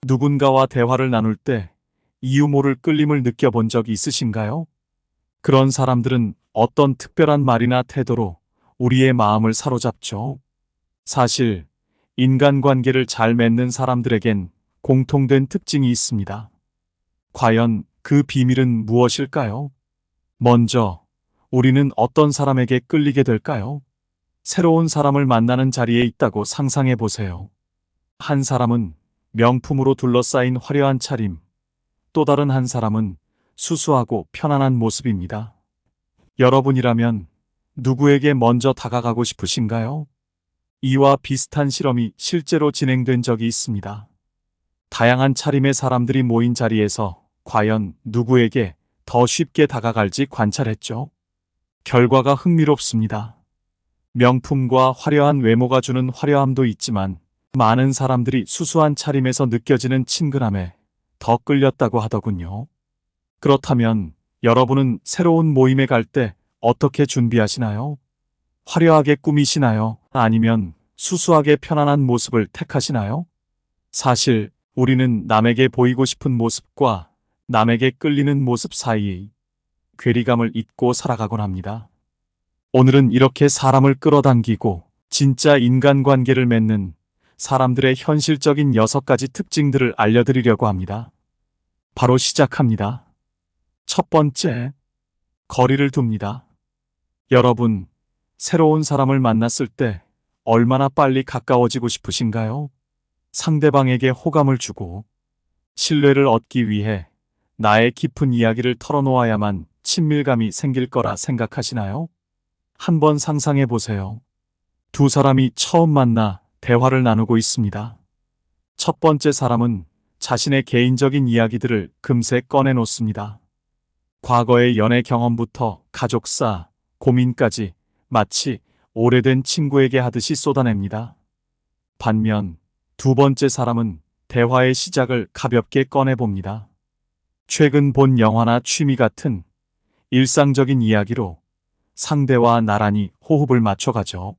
누군가와 대화를 나눌 때 이유 모를 끌림을 느껴본 적이 있으신가요? 그런 사람들은 어떤 특별한 말이나 태도로 우리의 마음을 사로잡죠. 사실 인간관계를 잘 맺는 사람들에겐 공통된 특징이 있습니다. 과연 그 비밀은 무엇일까요? 먼저, 우리는 어떤 사람에게 끌리게 될까요? 새로운 사람을 만나는 자리에 있다고 상상해 보세요. 한 사람은 명품으로 둘러싸인 화려한 차림, 또 다른 한 사람은 수수하고 편안한 모습입니다. 여러분이라면 누구에게 먼저 다가가고 싶으신가요? 이와 비슷한 실험이 실제로 진행된 적이 있습니다. 다양한 차림의 사람들이 모인 자리에서 과연 누구에게 더 쉽게 다가갈지 관찰했죠. 결과가 흥미롭습니다. 명품과 화려한 외모가 주는 화려함도 있지만 많은 사람들이 수수한 차림에서 느껴지는 친근함에 더 끌렸다고 하더군요. 그렇다면 여러분은 새로운 모임에 갈 때 어떻게 준비하시나요? 화려하게 꾸미시나요? 아니면 수수하게 편안한 모습을 택하시나요? 사실 우리는 남에게 보이고 싶은 모습과 남에게 끌리는 모습 사이의 괴리감을 잊고 살아가곤 합니다. 오늘은 이렇게 사람을 끌어당기고 진짜 인간관계를 맺는 사람들의 현실적인 6가지 특징들을 알려드리려고 합니다. 바로 시작합니다. 첫 번째, 거리를 둡니다. 여러분, 새로운 사람을 만났을 때 얼마나 빨리 가까워지고 싶으신가요? 상대방에게 호감을 주고 신뢰를 얻기 위해 나의 깊은 이야기를 털어놓아야만 친밀감이 생길 거라 생각하시나요? 한번 상상해 보세요. 두 사람이 처음 만나 대화를 나누고 있습니다. 첫 번째 사람은 자신의 개인적인 이야기들을 금세 꺼내놓습니다. 과거의 연애 경험부터 가족사, 고민까지 마치 오래된 친구에게 하듯이 쏟아냅니다. 반면 두 번째 사람은 대화의 시작을 가볍게 꺼내봅니다. 최근 본 영화나 취미 같은 일상적인 이야기로 상대와 나란히 호흡을 맞춰가죠.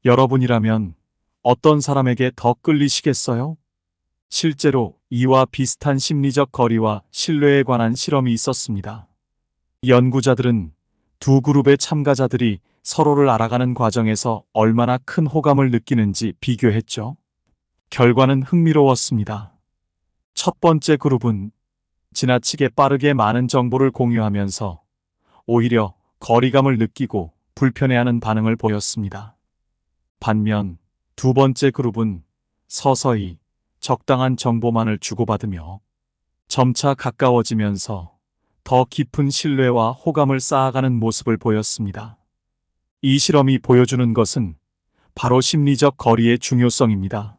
여러분이라면 어떤 사람에게 더 끌리시겠어요? 실제로 이와 비슷한 심리적 거리와 신뢰에 관한 실험이 있었습니다. 연구자들은 두 그룹의 참가자들이 서로를 알아가는 과정에서 얼마나 큰 호감을 느끼는지 비교했죠. 결과는 흥미로웠습니다. 첫 번째 그룹은 지나치게 빠르게 많은 정보를 공유하면서 오히려 거리감을 느끼고 불편해하는 반응을 보였습니다. 반면 두 번째 그룹은 서서히 적당한 정보만을 주고받으며 점차 가까워지면서 더 깊은 신뢰와 호감을 쌓아가는 모습을 보였습니다. 이 실험이 보여주는 것은 바로 심리적 거리의 중요성입니다.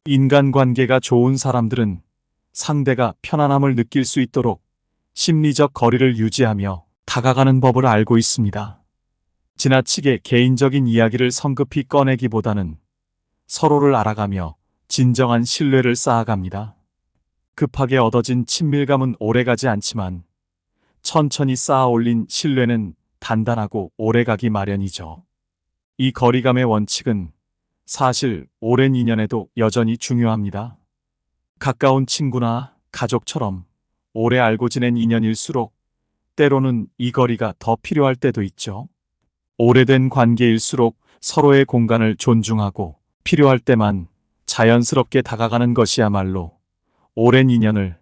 인간관계가 좋은 사람들은 상대가 편안함을 느낄 수 있도록 심리적 거리를 유지하며 다가가는 법을 알고 있습니다. 지나치게 개인적인 이야기를 성급히 꺼내기보다는 서로를 알아가며 진정한 신뢰를 쌓아갑니다. 급하게 얻어진 친밀감은 오래가지 않지만 천천히 쌓아 올린 신뢰는 단단하고 오래가기 마련이죠. 이 거리감의 원칙은 사실 오랜 인연에도 여전히 중요합니다. 가까운 친구나 가족처럼 오래 알고 지낸 인연일수록 때로는 이 거리가 더 필요할 때도 있죠. 오래된 관계일수록 서로의 공간을 존중하고 필요할 때만 자연스럽게 다가가는 것이야말로 오랜 인연을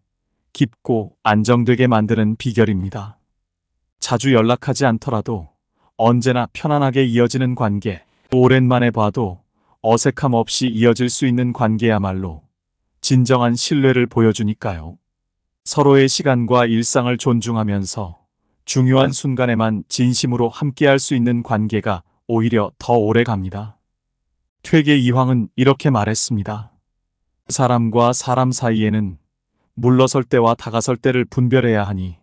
깊고 안정되게 만드는 비결입니다. 자주 연락하지 않더라도 언제나 편안하게 이어지는 관계, 오랜만에 봐도 어색함 없이 이어질 수 있는 관계야말로 진정한 신뢰를 보여주니까요. 서로의 시간과 일상을 존중하면서 중요한 순간에만 진심으로 함께할 수 있는 관계가 오히려 더 오래 갑니다. 퇴계 이황은 이렇게 말했습니다. 사람과 사람 사이에는 물러설 때와 다가설 때를 분별해야 하니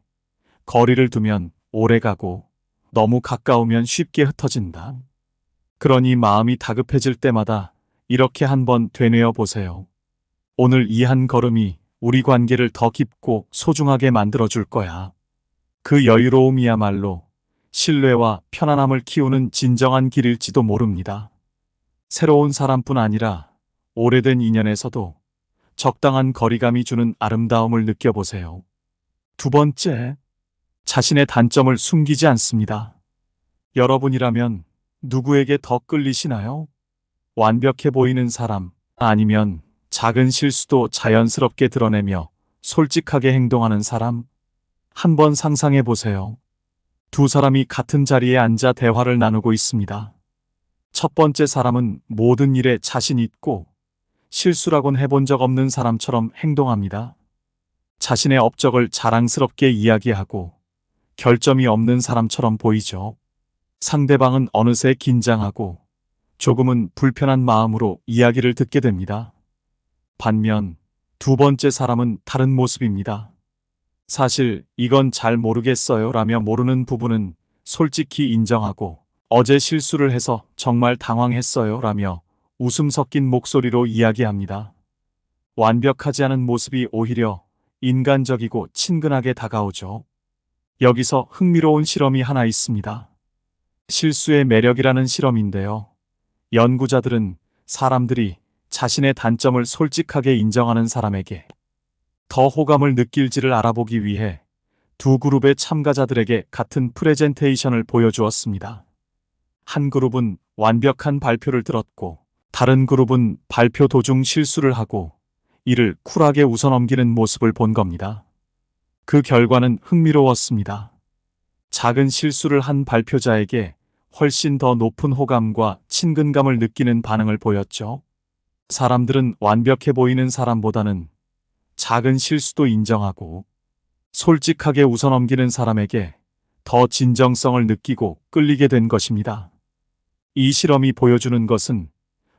거리를 두면 오래 가고 너무 가까우면 쉽게 흩어진다. 그러니 마음이 다급해질 때마다 이렇게 한번 되뇌어 보세요. 오늘 이 한 걸음이 우리 관계를 더 깊고 소중하게 만들어줄 거야. 그 여유로움이야말로 신뢰와 편안함을 키우는 진정한 길일지도 모릅니다. 새로운 사람뿐 아니라 오래된 인연에서도 적당한 거리감이 주는 아름다움을 느껴보세요. 두 번째, 자신의 단점을 숨기지 않습니다. 여러분이라면 누구에게 더 끌리시나요? 완벽해 보이는 사람, 아니면 작은 실수도 자연스럽게 드러내며 솔직하게 행동하는 사람? 한번 상상해 보세요. 두 사람이 같은 자리에 앉아 대화를 나누고 있습니다. 첫 번째 사람은 모든 일에 자신 있고 실수라곤 해본 적 없는 사람처럼 행동합니다. 자신의 업적을 자랑스럽게 이야기하고 결점이 없는 사람처럼 보이죠. 상대방은 어느새 긴장하고 조금은 불편한 마음으로 이야기를 듣게 됩니다. 반면 두 번째 사람은 다른 모습입니다. 사실 이건 잘 모르겠어요 라며 모르는 부분은 솔직히 인정하고 어제 실수를 해서 정말 당황했어요 라며 웃음 섞인 목소리로 이야기합니다. 완벽하지 않은 모습이 오히려 인간적이고 친근하게 다가오죠. 여기서 흥미로운 실험이 하나 있습니다. 실수의 매력이라는 실험인데요. 연구자들은 사람들이 자신의 단점을 솔직하게 인정하는 사람에게 더 호감을 느낄지를 알아보기 위해 두 그룹의 참가자들에게 같은 프레젠테이션을 보여주었습니다. 한 그룹은 완벽한 발표를 들었고 다른 그룹은 발표 도중 실수를 하고 이를 쿨하게 웃어넘기는 모습을 본 겁니다. 그 결과는 흥미로웠습니다. 작은 실수를 한 발표자에게 훨씬 더 높은 호감과 친근감을 느끼는 반응을 보였죠. 사람들은 완벽해 보이는 사람보다는 작은 실수도 인정하고 솔직하게 웃어넘기는 사람에게 더 진정성을 느끼고 끌리게 된 것입니다. 이 실험이 보여주는 것은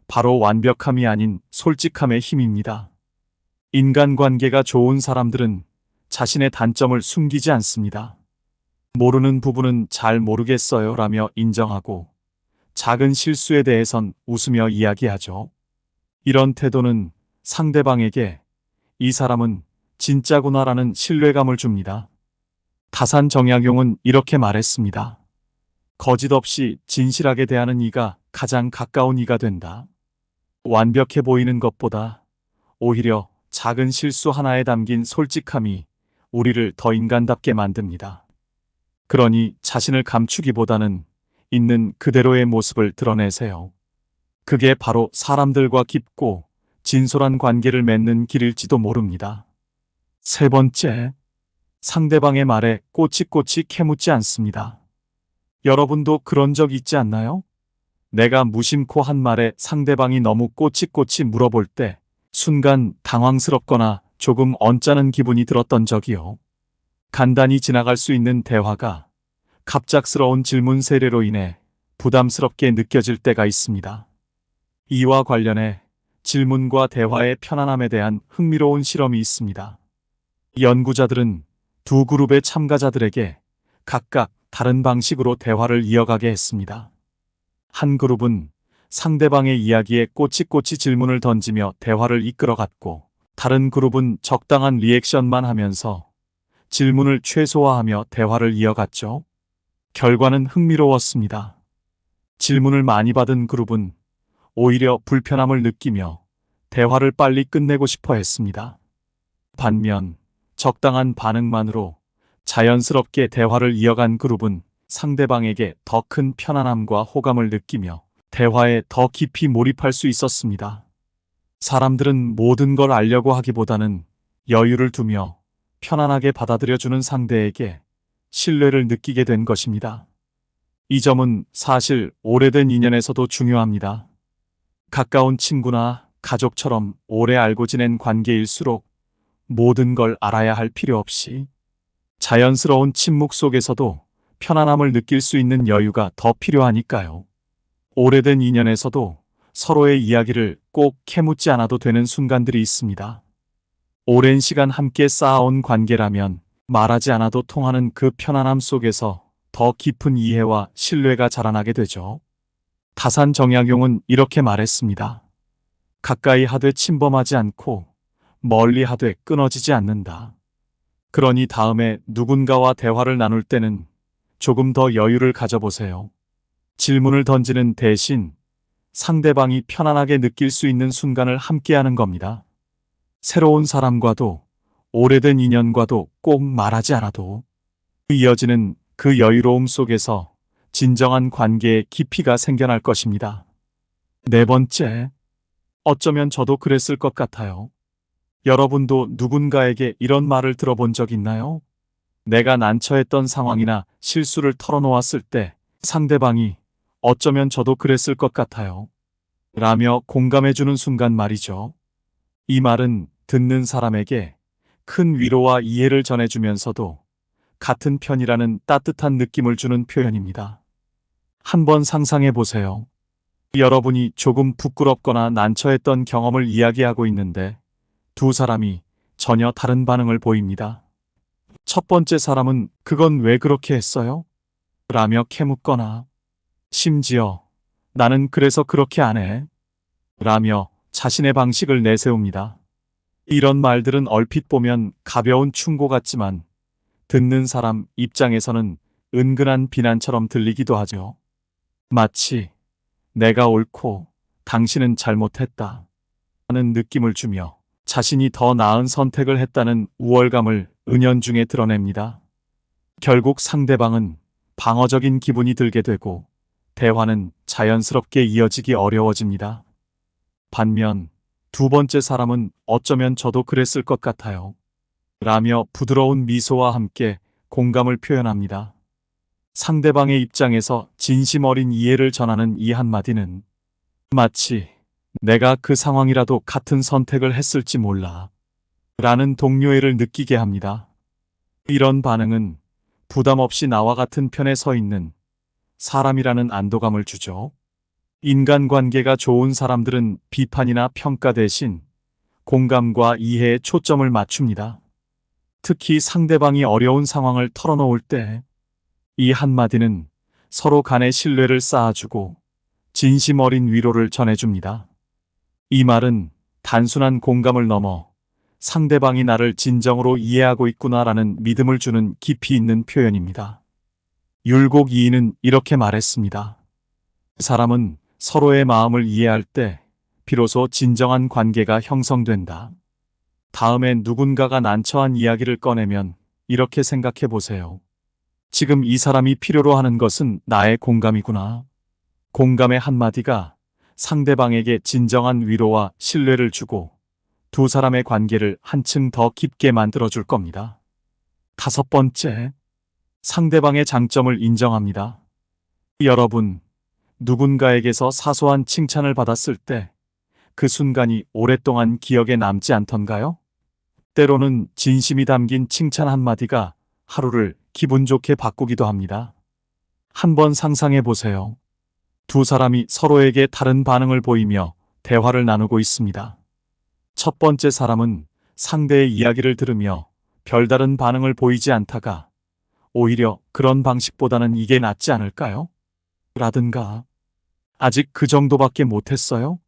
바로 완벽함이 아닌 솔직함의 힘입니다. 인간관계가 좋은 사람들은 자신의 단점을 숨기지 않습니다. 모르는 부분은 잘 모르겠어요 라며 인정하고 작은 실수에 대해선 웃으며 이야기하죠. 이런 태도는 상대방에게 이 사람은 진짜구나라는 신뢰감을 줍니다. 다산 정약용은 이렇게 말했습니다. 거짓 없이 진실하게 대하는 이가 가장 가까운 이가 된다. 완벽해 보이는 것보다 오히려 작은 실수 하나에 담긴 솔직함이 우리를 더 인간답게 만듭니다. 그러니 자신을 감추기보다는 있는 그대로의 모습을 드러내세요. 그게 바로 사람들과 깊고 진솔한 관계를 맺는 길일지도 모릅니다. 세 번째, 상대방의 말에 꼬치꼬치 캐묻지 않습니다. 여러분도 그런 적 있지 않나요? 내가 무심코 한 말에 상대방이 너무 꼬치꼬치 물어볼 때 순간 당황스럽거나 조금 언짢은 기분이 들었던 적이요. 간단히 지나갈 수 있는 대화가 갑작스러운 질문 세례로 인해 부담스럽게 느껴질 때가 있습니다. 이와 관련해 질문과 대화의 편안함에 대한 흥미로운 실험이 있습니다. 연구자들은 두 그룹의 참가자들에게 각각 다른 방식으로 대화를 이어가게 했습니다. 한 그룹은 상대방의 이야기에 꼬치꼬치 질문을 던지며 대화를 이끌어갔고 다른 그룹은 적당한 리액션만 하면서 질문을 최소화하며 대화를 이어갔죠. 결과는 흥미로웠습니다. 질문을 많이 받은 그룹은 오히려 불편함을 느끼며 대화를 빨리 끝내고 싶어 했습니다. 반면 적당한 반응만으로 자연스럽게 대화를 이어간 그룹은 상대방에게 더 큰 편안함과 호감을 느끼며 대화에 더 깊이 몰입할 수 있었습니다. 사람들은 모든 걸 알려고 하기보다는 여유를 두며 편안하게 받아들여주는 상대에게 신뢰를 느끼게 된 것입니다. 이 점은 사실 오래된 인연에서도 중요합니다. 가까운 친구나 가족처럼 오래 알고 지낸 관계일수록 모든 걸 알아야 할 필요 없이 자연스러운 침묵 속에서도 편안함을 느낄 수 있는 여유가 더 필요하니까요. 오래된 인연에서도 서로의 이야기를 꼭 캐묻지 않아도 되는 순간들이 있습니다. 오랜 시간 함께 쌓아온 관계라면 말하지 않아도 통하는 그 편안함 속에서 더 깊은 이해와 신뢰가 자라나게 되죠. 다산 정약용은 이렇게 말했습니다. 가까이 하되 침범하지 않고 멀리 하되 끊어지지 않는다. 그러니 다음에 누군가와 대화를 나눌 때는 조금 더 여유를 가져보세요. 질문을 던지는 대신 상대방이 편안하게 느낄 수 있는 순간을 함께하는 겁니다. 새로운 사람과도 오래된 인연과도 꼭 말하지 않아도 이어지는 그 여유로움 속에서 진정한 관계의 깊이가 생겨날 것입니다. 네 번째, 어쩌면 저도 그랬을 것 같아요. 여러분도 누군가에게 이런 말을 들어본 적 있나요? 내가 난처했던 상황이나 실수를 털어놓았을 때 상대방이 어쩌면 저도 그랬을 것 같아요. 라며 공감해주는 순간 말이죠. 이 말은 듣는 사람에게 큰 위로와 이해를 전해주면서도 같은 편이라는 따뜻한 느낌을 주는 표현입니다. 한번 상상해 보세요. 여러분이 조금 부끄럽거나 난처했던 경험을 이야기하고 있는데 두 사람이 전혀 다른 반응을 보입니다. 첫 번째 사람은 그건 왜 그렇게 했어요? 라며 캐묻거나 심지어 나는 그래서 그렇게 안 해. 라며 자신의 방식을 내세웁니다. 이런 말들은 얼핏 보면 가벼운 충고 같지만 듣는 사람 입장에서는 은근한 비난처럼 들리기도 하죠. 마치 내가 옳고 당신은 잘못했다 하는 느낌을 주며 자신이 더 나은 선택을 했다는 우월감을 은연중에 드러냅니다. 결국 상대방은 방어적인 기분이 들게 되고 대화는 자연스럽게 이어지기 어려워집니다. 반면 두 번째 사람은 어쩌면 저도 그랬을 것 같아요. 라며 부드러운 미소와 함께 공감을 표현합니다. 상대방의 입장에서 진심 어린 이해를 전하는 이 한마디는 마치 내가 그 상황이라도 같은 선택을 했을지 몰라 라는 동료애를 느끼게 합니다. 이런 반응은 부담 없이 나와 같은 편에 서 있는 사람이라는 안도감을 주죠. 인간관계가 좋은 사람들은 비판이나 평가 대신 공감과 이해에 초점을 맞춥니다. 특히 상대방이 어려운 상황을 털어놓을 때 이 한마디는 서로 간의 신뢰를 쌓아주고 진심 어린 위로를 전해줍니다. 이 말은 단순한 공감을 넘어 상대방이 나를 진정으로 이해하고 있구나라는 믿음을 주는 깊이 있는 표현입니다. 율곡 이인은 이렇게 말했습니다. 사람은 서로의 마음을 이해할 때 비로소 진정한 관계가 형성된다. 다음엔 누군가가 난처한 이야기를 꺼내면 이렇게 생각해 보세요. 지금 이 사람이 필요로 하는 것은 나의 공감이구나. 공감의 한마디가 상대방에게 진정한 위로와 신뢰를 주고 두 사람의 관계를 한층 더 깊게 만들어줄 겁니다. 다섯 번째, 상대방의 장점을 인정합니다. 여러분, 누군가에게서 사소한 칭찬을 받았을 때 그 순간이 오랫동안 기억에 남지 않던가요? 때로는 진심이 담긴 칭찬 한마디가 하루를 기분 좋게 바꾸기도 합니다. 한번 상상해 보세요. 두 사람이 서로에게 다른 반응을 보이며 대화를 나누고 있습니다. 첫 번째 사람은 상대의 이야기를 들으며 별다른 반응을 보이지 않다가 오히려 그런 방식보다는 이게 낫지 않을까요? 라든가 아직 그 정도밖에 못했어요?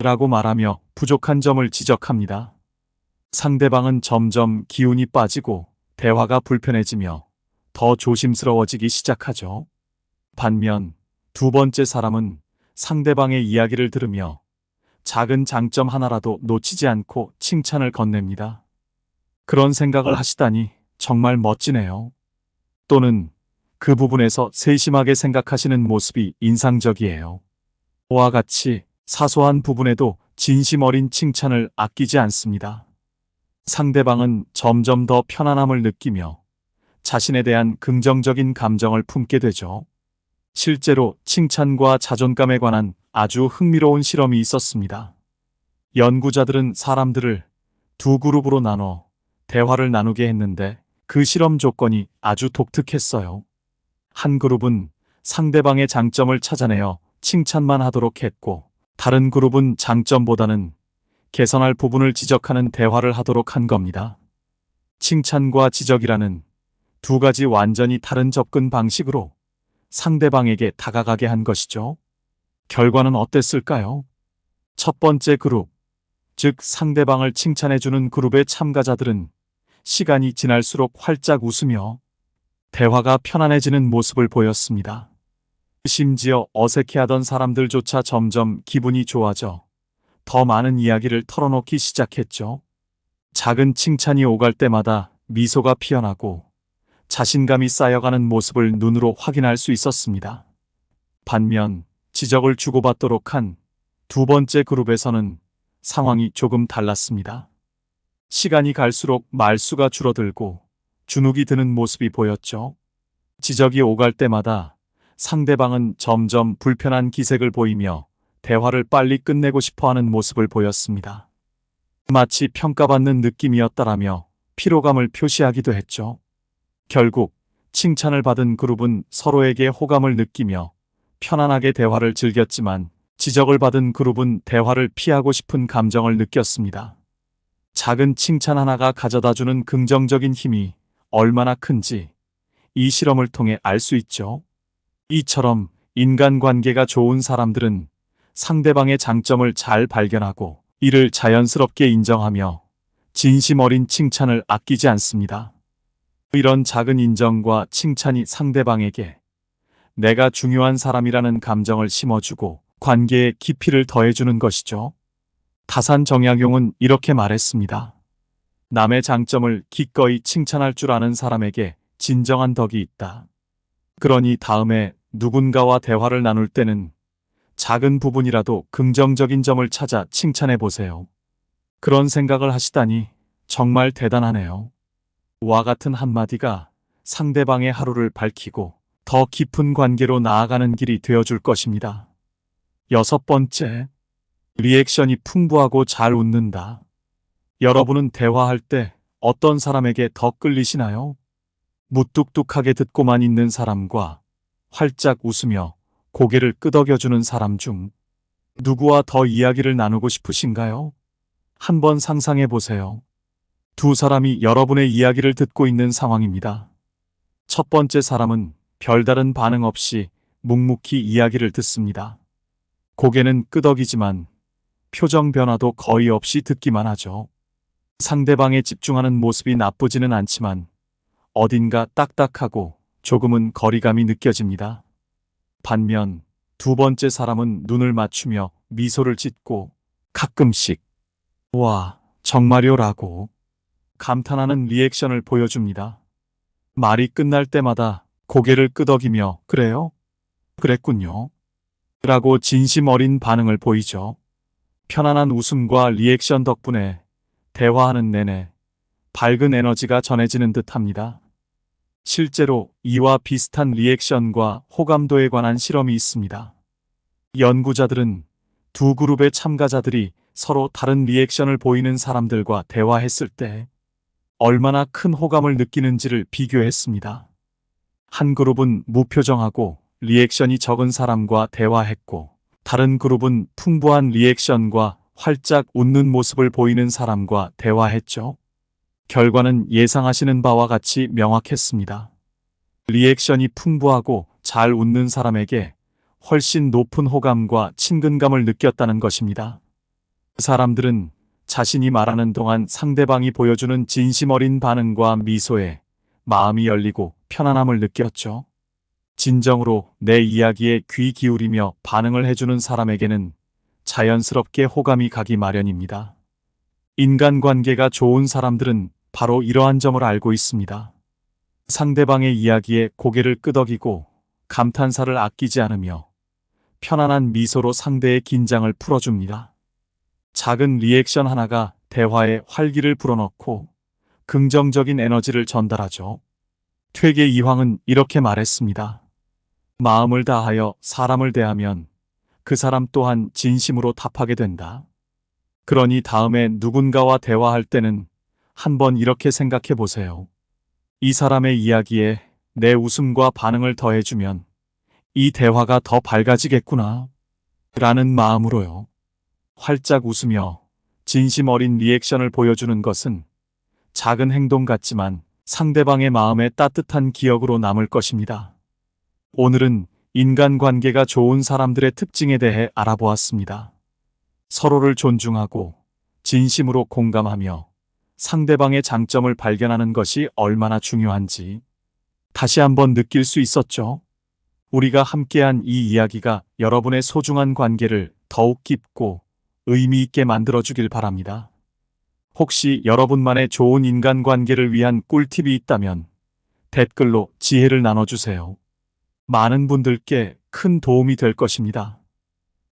라고 말하며 부족한 점을 지적합니다. 상대방은 점점 기운이 빠지고 대화가 불편해지며 더 조심스러워지기 시작하죠. 반면 두 번째 사람은 상대방의 이야기를 들으며 작은 장점 하나라도 놓치지 않고 칭찬을 건넵니다. 그런 생각을 하시다니 정말 멋지네요. 또는 그 부분에서 세심하게 생각하시는 모습이 인상적이에요. 와 같이 사소한 부분에도 진심 어린 칭찬을 아끼지 않습니다. 상대방은 점점 더 편안함을 느끼며 자신에 대한 긍정적인 감정을 품게 되죠. 실제로 칭찬과 자존감에 관한 아주 흥미로운 실험이 있었습니다. 연구자들은 사람들을 두 그룹으로 나눠 대화를 나누게 했는데 그 실험 조건이 아주 독특했어요. 한 그룹은 상대방의 장점을 찾아내어 칭찬만 하도록 했고 다른 그룹은 장점보다는 개선할 부분을 지적하는 대화를 하도록 한 겁니다. 칭찬과 지적이라는 두 가지 완전히 다른 접근 방식으로 상대방에게 다가가게 한 것이죠. 결과는 어땠을까요? 첫 번째 그룹, 즉 상대방을 칭찬해주는 그룹의 참가자들은 시간이 지날수록 활짝 웃으며 대화가 편안해지는 모습을 보였습니다. 심지어 어색해하던 사람들조차 점점 기분이 좋아져 더 많은 이야기를 털어놓기 시작했죠. 작은 칭찬이 오갈 때마다 미소가 피어나고 자신감이 쌓여가는 모습을 눈으로 확인할 수 있었습니다. 반면 지적을 주고받도록 한 두 번째 그룹에서는 상황이 조금 달랐습니다. 시간이 갈수록 말수가 줄어들고 주눅이 드는 모습이 보였죠. 지적이 오갈 때마다 상대방은 점점 불편한 기색을 보이며 대화를 빨리 끝내고 싶어하는 모습을 보였습니다. 마치 평가받는 느낌이었다라며 피로감을 표시하기도 했죠. 결국 칭찬을 받은 그룹은 서로에게 호감을 느끼며 편안하게 대화를 즐겼지만 지적을 받은 그룹은 대화를 피하고 싶은 감정을 느꼈습니다. 작은 칭찬 하나가 가져다주는 긍정적인 힘이 얼마나 큰지 이 실험을 통해 알 수 있죠. 이처럼 인간관계가 좋은 사람들은 상대방의 장점을 잘 발견하고 이를 자연스럽게 인정하며 진심 어린 칭찬을 아끼지 않습니다. 이런 작은 인정과 칭찬이 상대방에게 내가 중요한 사람이라는 감정을 심어주고 관계의 깊이를 더해주는 것이죠. 다산 정약용은 이렇게 말했습니다. 남의 장점을 기꺼이 칭찬할 줄 아는 사람에게 진정한 덕이 있다. 그러니 다음에 누군가와 대화를 나눌 때는 작은 부분이라도 긍정적인 점을 찾아 칭찬해 보세요. 그런 생각을 하시다니 정말 대단하네요. 와 같은 한마디가 상대방의 하루를 밝히고 더 깊은 관계로 나아가는 길이 되어줄 것입니다. 6번째, 리액션이 풍부하고 잘 웃는다. 여러분은 대화할 때 어떤 사람에게 더 끌리시나요? 무뚝뚝하게 듣고만 있는 사람과 활짝 웃으며 고개를 끄덕여주는 사람 중 누구와 더 이야기를 나누고 싶으신가요? 한번 상상해 보세요. 두 사람이 여러분의 이야기를 듣고 있는 상황입니다. 첫 번째 사람은 별다른 반응 없이 묵묵히 이야기를 듣습니다. 고개는 끄덕이지만 표정 변화도 거의 없이 듣기만 하죠. 상대방에 집중하는 모습이 나쁘지는 않지만 어딘가 딱딱하고 조금은 거리감이 느껴집니다. 반면 두 번째 사람은 눈을 맞추며 미소를 짓고 가끔씩 와, 정말요라고 감탄하는 리액션을 보여줍니다. 말이 끝날 때마다 고개를 끄덕이며 그래요? 그랬군요. 라고 진심 어린 반응을 보이죠. 편안한 웃음과 리액션 덕분에 대화하는 내내 밝은 에너지가 전해지는 듯합니다. 실제로 이와 비슷한 리액션과 호감도에 관한 실험이 있습니다. 연구자들은 두 그룹의 참가자들이 서로 다른 리액션을 보이는 사람들과 대화했을 때 얼마나 큰 호감을 느끼는지를 비교했습니다. 한 그룹은 무표정하고 리액션이 적은 사람과 대화했고 다른 그룹은 풍부한 리액션과 활짝 웃는 모습을 보이는 사람과 대화했죠. 결과는 예상하시는 바와 같이 명확했습니다. 리액션이 풍부하고 잘 웃는 사람에게 훨씬 높은 호감과 친근감을 느꼈다는 것입니다. 사람들은 자신이 말하는 동안 상대방이 보여주는 진심 어린 반응과 미소에 마음이 열리고 편안함을 느꼈죠. 진정으로 내 이야기에 귀 기울이며 반응을 해주는 사람에게는 자연스럽게 호감이 가기 마련입니다. 인간관계가 좋은 사람들은 바로 이러한 점을 알고 있습니다. 상대방의 이야기에 고개를 끄덕이고 감탄사를 아끼지 않으며 편안한 미소로 상대의 긴장을 풀어줍니다. 작은 리액션 하나가 대화에 활기를 불어넣고 긍정적인 에너지를 전달하죠. 퇴계 이황은 이렇게 말했습니다. 마음을 다하여 사람을 대하면 그 사람 또한 진심으로 답하게 된다. 그러니 다음에 누군가와 대화할 때는 한번 이렇게 생각해 보세요. 이 사람의 이야기에 내 웃음과 반응을 더해주면 이 대화가 더 밝아지겠구나 라는 마음으로요. 활짝 웃으며 진심 어린 리액션을 보여주는 것은 작은 행동 같지만 상대방의 마음에 따뜻한 기억으로 남을 것입니다. 오늘은 인간관계가 좋은 사람들의 특징에 대해 알아보았습니다. 서로를 존중하고 진심으로 공감하며 상대방의 장점을 발견하는 것이 얼마나 중요한지 다시 한번 느낄 수 있었죠. 우리가 함께한 이 이야기가 여러분의 소중한 관계를 더욱 깊고 의미 있게 만들어주길 바랍니다. 혹시 여러분만의 좋은 인간관계를 위한 꿀팁이 있다면 댓글로 지혜를 나눠주세요. 많은 분들께 큰 도움이 될 것입니다.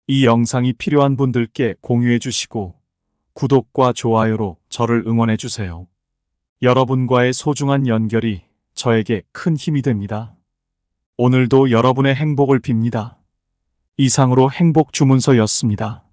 이 영상이 필요한 분들께 공유해 주시고 구독과 좋아요로 저를 응원해 주세요. 여러분과의 소중한 연결이 저에게 큰 힘이 됩니다. 오늘도 여러분의 행복을 빕니다. 이상으로 행복 주문서였습니다.